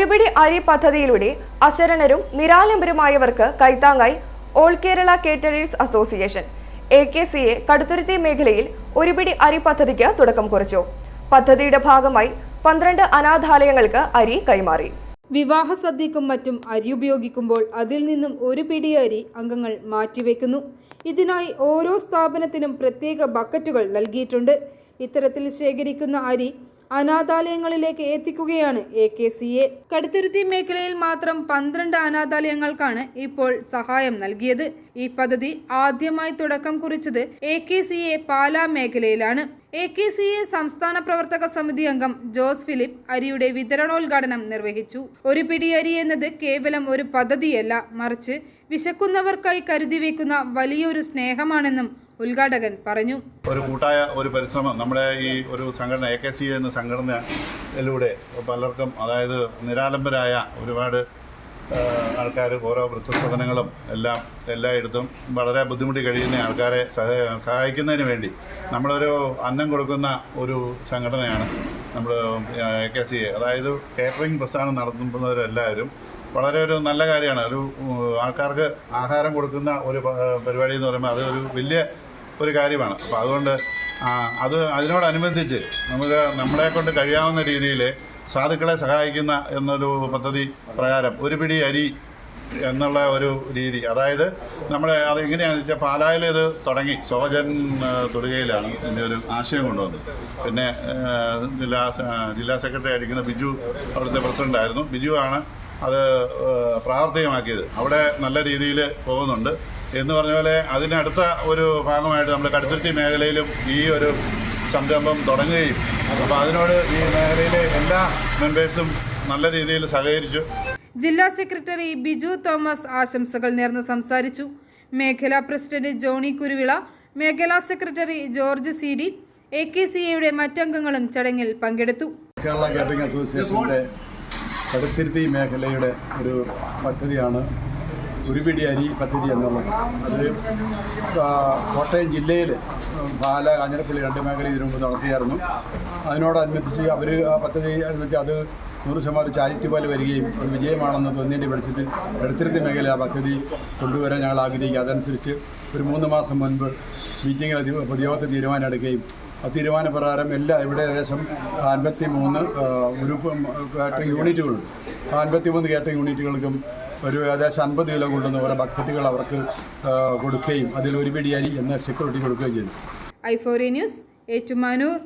ഒരുപിടി അരി പദ്ധതിയിലൂടെ അശരണരും നിരാലംബരുമായവർക്ക് കൈത്താങ്ങായി all Kerala caterers association AKCA Kaduthuruthy മേഖലയിൽ ഒരുപിടി അരി പദ്ധതിക്ക് തുടക്കം കുറിച്ചു. പദ്ധതിയുടെ ഭാഗമായി 12 അനാഥാലയങ്ങൾക്ക് അരി കൈമാറി. വിവാഹ സദ്യക്കും മറ്റും അരി ഉപയോഗിക്കുമ്പോൾ അതിൽ നിന്നും ഒരു പിടി അരി അംഗങ്ങൾ മാറ്റിവെക്കുന്നു. ഇതിനായി ഓരോ സ്ഥാപനത്തിനും പ്രത്യേക ബക്കറ്റുകൾ നൽകിയിട്ടുണ്ട്. ഇത്തരത്തിൽ ശേഖരിക്കുന്ന അരി അനാഥാലയങ്ങളിലേക്ക് എത്തിക്കുകയാണ് AKCA. കടുത്തുരുത്തി മേഖലയിൽ മാത്രം 12 അനാഥാലയങ്ങൾക്കാണ് ഇപ്പോൾ സഹായം നൽകിയത്. ഈ പദ്ധതി ആദ്യമായി തുടക്കം കുറിച്ചത് AKCA പാലാ മേഖലയിലാണ്. AKCA സംസ്ഥാന പ്രവർത്തക സമിതി അംഗം ജോസ് ഫിലിപ്പ് അരിയുടെ വിതരണോദ്ഘാടനം നിർവഹിച്ചു. ഒരു പിടി അരി എന്നത് കേവലം ഒരു പദ്ധതിയല്ല, മറിച്ച് വിശക്കുന്നവർക്കായി കരുതി വെക്കുന്ന വലിയൊരു സ്നേഹമാണെന്നും ഉദ്ഘാടകൻ പറഞ്ഞു. ഒരു കൂട്ടായ ഒരു പരിശ്രമം നമ്മുടെ ഈ ഒരു സംഘടന AKCA എന്ന സംഘടനയിലൂടെ പലർക്കും, അതായത് നിരാലംബരായ ഒരുപാട് ആൾക്കാർ, ഓരോ വൃദ്ധസദനങ്ങളും എല്ലായിടത്തും വളരെ ബുദ്ധിമുട്ടി കഴിയുന്ന ആൾക്കാരെ സഹായിക്കുന്നതിന് വേണ്ടി നമ്മളൊരു അന്നം കൊടുക്കുന്ന ഒരു സംഘടനയാണ് നമ്മൾ AKCA. അതായത് കേറ്ററിംഗ് പ്രസ്ഥാനം നടത്തുന്നവരെല്ലാവരും വളരെ ഒരു നല്ല കാര്യമാണ്. ഒരു ആൾക്കാർക്ക് ആഹാരം കൊടുക്കുന്ന ഒരു പരിപാടി എന്ന് പറയുമ്പോൾ അത് ഒരു വലിയ ഒരു കാര്യമാണ്. അപ്പോൾ അതുകൊണ്ട് അതിനോടനുബന്ധിച്ച് നമുക്ക് നമ്മളെ കൊണ്ട് കഴിയാവുന്ന രീതിയിൽ സാധുക്കളെ സഹായിക്കുന്ന എന്നൊരു പദ്ധതി പ്രകാരം ഒരു പിടി അരി എന്നുള്ള ഒരു രീതി, അതായത് നമ്മുടെ അത് എങ്ങനെയാണെന്ന് വെച്ചാൽ പാലായിൽ ഇത് തുടങ്ങി സോജൻ തൊടുകയിലാണ് ഇതിൻ്റെ ഒരു ആശയം കൊണ്ടുവന്നത്. പിന്നെ ജില്ലാ സെക്രട്ടറി ആയിരിക്കുന്ന ബിജു അവിടുത്തെ പ്രസിഡൻ്റായിരുന്നു. ബിജു ആണ് അത് പ്രാവർത്തികമാക്കിയത്. അവിടെ നല്ല രീതിയിൽ പോകുന്നുണ്ട് എന്ന് പറഞ്ഞ പോലെ അതിനടുത്ത ഒരു ഭാഗമായിട്ട് നമ്മൾ കടുത്തുരുത്തി മേഖലയിലും ഈ ഒരു സംരംഭം തുടങ്ങുകയും, അപ്പോൾ അതിനോട് ഈ മേഖലയിലെ എല്ലാ മെമ്പേഴ്സും നല്ല രീതിയിൽ സഹകരിച്ചു. ജില്ലാ സെക്രട്ടറി ബിജു തോമസ് ആശംസകൾ നേർന്ന് സംസാരിച്ചു. മേഖലാ പ്രസിഡന്റ് ജോണി കുരുവിള, മേഖലാ സെക്രട്ടറി ജോർജ് CD, AKCAയുടെ മറ്റംഗങ്ങളും ചടങ്ങിൽ പങ്കെടുത്തു. കേരള കേറ്ററിംഗ് അസോസിയേഷൻ്റെ കടുത്തുരുത്തി മേഖലയുടെ ഒരു പദ്ധതിയാണ് ഒരു പിടി അരി പദ്ധതി എന്നുള്ളത്. അത് കോട്ടയം ജില്ലയിൽ പാല, കാഞ്ഞിരപ്പള്ളി 2 മേഖല ഇതിനു മുമ്പ് നടത്തിയായിരുന്നു. അതിനോടനുബന്ധിച്ച് അവർ ആ പദ്ധതി അനുസരിച്ച് അത് 100% ചാരിറ്റി പോലെ വരികയും ഒരു വിജയമാണെന്ന് തോന്നിയതിൻ്റെ വെളിച്ചത്തിൽ കടുത്തുരുത്തി മേഖല ആ പദ്ധതി കൊണ്ടുവരാൻ ഞങ്ങൾ ആഗ്രഹിക്കുക. അതനുസരിച്ച് ഒരു 3 മാസം മുൻപ് മീറ്റിങ്ങിൽ പൊതുയോഗത്തിൽ തീരുമാനമെടുക്കുകയും ആ തീരുമാനപ്രകാരം ഇവിടെ ഏകദേശം 53 ഗ്രൂപ്പ് കാറ്ററിംഗ് യൂണിറ്റുകളുണ്ട്. 53 കാറ്ററിംഗ് യൂണിറ്റുകൾക്കും ഒരു ഏകദേശം 50 കിലോ കൊണ്ടുവന്ന ഓരോ ബക്കറ്റുകൾ അവർക്ക് കൊടുക്കുകയും അതിൽ ഒരു പിടി അരി എന്ന സെക്യൂരിറ്റി കൊടുക്കുകയും ചെയ്തു. i4A news, Ettumanoor.